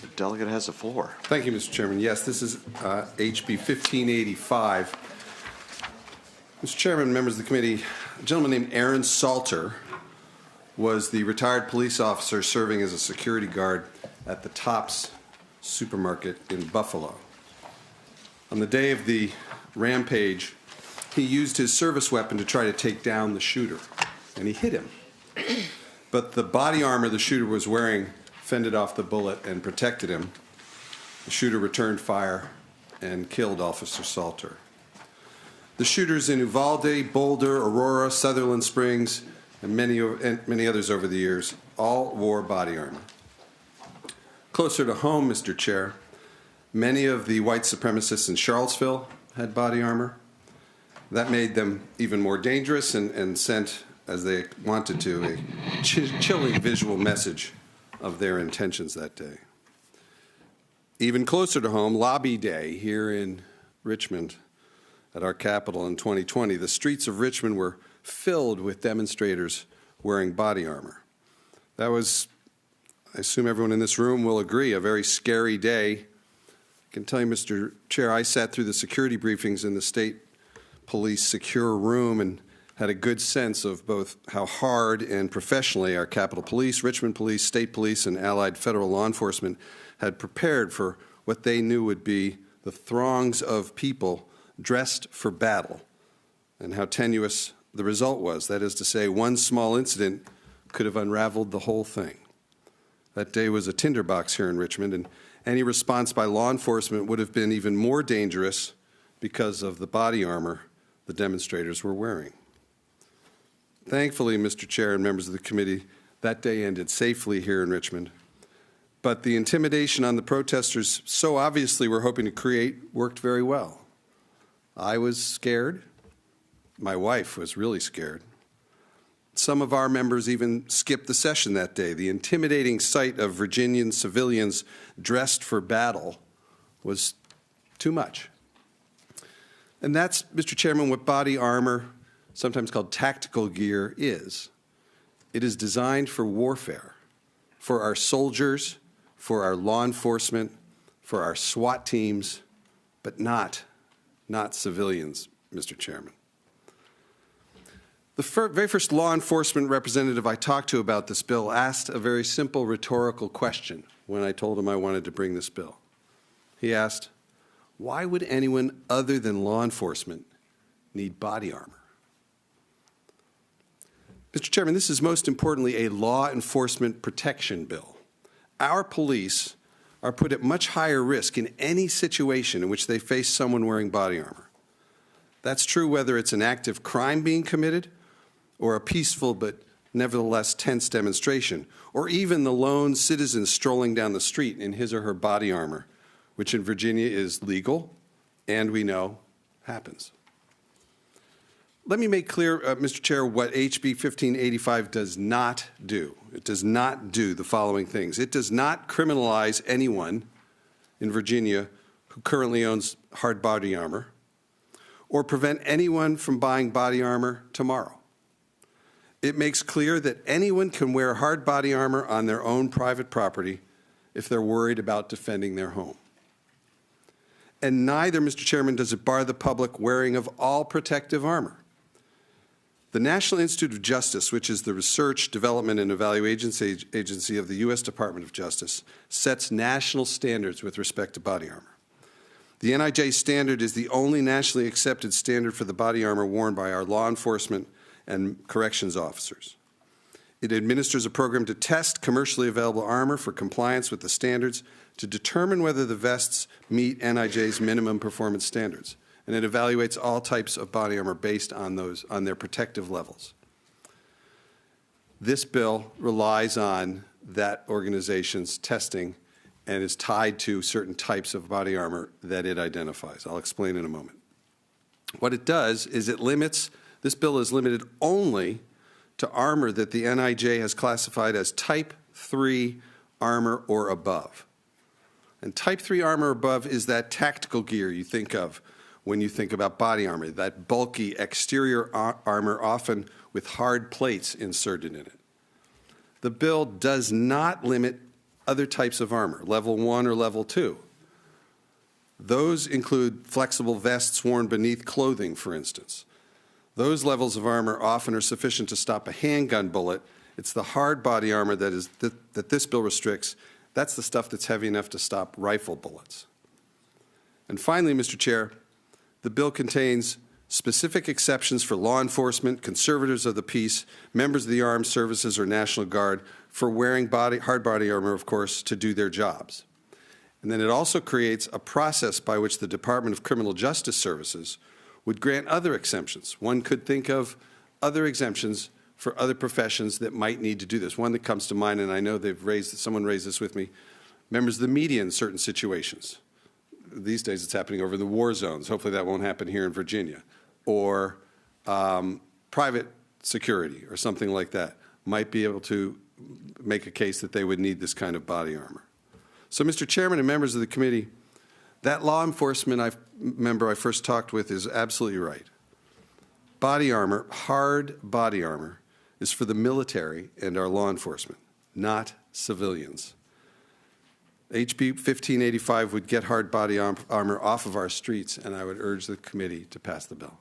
The delegate has the floor. Thank you, Mr. Chairman. Yes, this is HB1585. Mr. Chairman, members of the committee, a gentleman named Aaron Salter was the retired police officer serving as a security guard at the Tops supermarket in Buffalo. On the day of the rampage, he used his service weapon to try to take down the shooter, and he hit him. But the body armor the shooter was wearing fended off the bullet and protected him. The shooter returned fire and killed Officer Salter. The shooters in Uvalde, Boulder, Aurora, Sutherland Springs, and many others over the years all wore body armor. Closer to home, Mr. Chair, many of the white supremacists in Charlottesville had body armor. That made them even more dangerous and sent, as they wanted to, a chilling visual message of their intentions that day. Even closer to home, Lobby Day here in Richmond at our Capitol in 2020, the streets of Richmond were filled with demonstrators wearing body armor. That was, I assume everyone in this room will agree, a very scary day. I can tell you, Mr. Chair, I sat through the security briefings in the state police secure room and had a good sense of both how hard and professionally our Capitol Police, Richmond Police, State Police, and allied federal law enforcement had prepared for what they knew would be the throngs of people dressed for battle, and how tenuous the result was. That is to say, one small incident could have unraveled the whole thing. That day was a tinderbox here in Richmond, and any response by law enforcement would have been even more dangerous because of the body armor the demonstrators were wearing. Thankfully, Mr. Chair and members of the committee, that day ended safely here in Richmond. But the intimidation on the protesters so obviously we're hoping to create worked very well. I was scared. My wife was really scared. Some of our members even skipped the session that day. The intimidating sight of Virginian civilians dressed for battle was too much. And that's, Mr. Chairman, what body armor, sometimes called tactical gear, is. It is designed for warfare, for our soldiers, for our law enforcement, for our SWAT teams, but not civilians, Mr. Chairman. The very first law enforcement representative I talked to about this bill asked a very simple rhetorical question when I told him I wanted to bring this bill. He asked, why would anyone other than law enforcement need body armor? Mr. Chairman, this is most importantly a law enforcement protection bill. Our police are put at much higher risk in any situation in which they face someone wearing body armor. That's true whether it's an active crime being committed or a peaceful but nevertheless tense demonstration, or even the lone citizen strolling down the street in his or her body armor, which in Virginia is legal and we know happens. Let me make clear, Mr. Chair, what HB 1585 does not do. It does not do the following things. It does not criminalize anyone in Virginia who currently owns hard body armor or prevent anyone from buying body armor tomorrow. It makes clear that anyone can wear hard body armor on their own private property if they're worried about defending their home. And neither, Mr. Chairman, does it bar the public wearing of all protective armor. The National Institute of Justice, which is the research, development, and evaluation agency of the U.S. Department of Justice, sets national standards with respect to body armor. The NIJ standard is the only nationally accepted standard for the body armor worn by our law enforcement and corrections officers. It administers a program to test commercially available armor for compliance with the standards to determine whether the vests meet NIJ's minimum performance standards. And it evaluates all types of body armor based on their protective levels. This bill relies on that organization's testing and is tied to certain types of body armor that it identifies. I'll explain in a moment. What it does is this bill is limited only to armor that the NIJ has classified as Type 3 armor or above. And Type 3 armor above is that tactical gear you think of when you think about body armor, that bulky exterior armor, often with hard plates inserted in it. The bill does not limit other types of armor, level 1 or level 2. Those include flexible vests worn beneath clothing, for instance. Those levels of armor often are sufficient to stop a handgun bullet. It's the hard body armor that this bill restricts. That's the stuff that's heavy enough to stop rifle bullets. And finally, Mr. Chair, the bill contains specific exceptions for law enforcement, conservators of the peace, members of the armed services or National Guard for wearing hard body armor, of course, to do their jobs. And then it also creates a process by which the Department of Criminal Justice Services would grant other exemptions. One could think of other exemptions for other professions that might need to do this. One that comes to mind, and I know someone raised this with me, members of the media in certain situations. These days it's happening over the war zones. Hopefully that won't happen here in Virginia. Or private security or something like that might be able to make a case that they would need this kind of body armor. So, Mr. Chairman and members of the committee, that law enforcement member I first talked with is absolutely right. Body armor, hard body armor, is for the military and our law enforcement, not civilians. HB1585 would get hard body armor off of our streets, and I would urge the committee to pass the bill.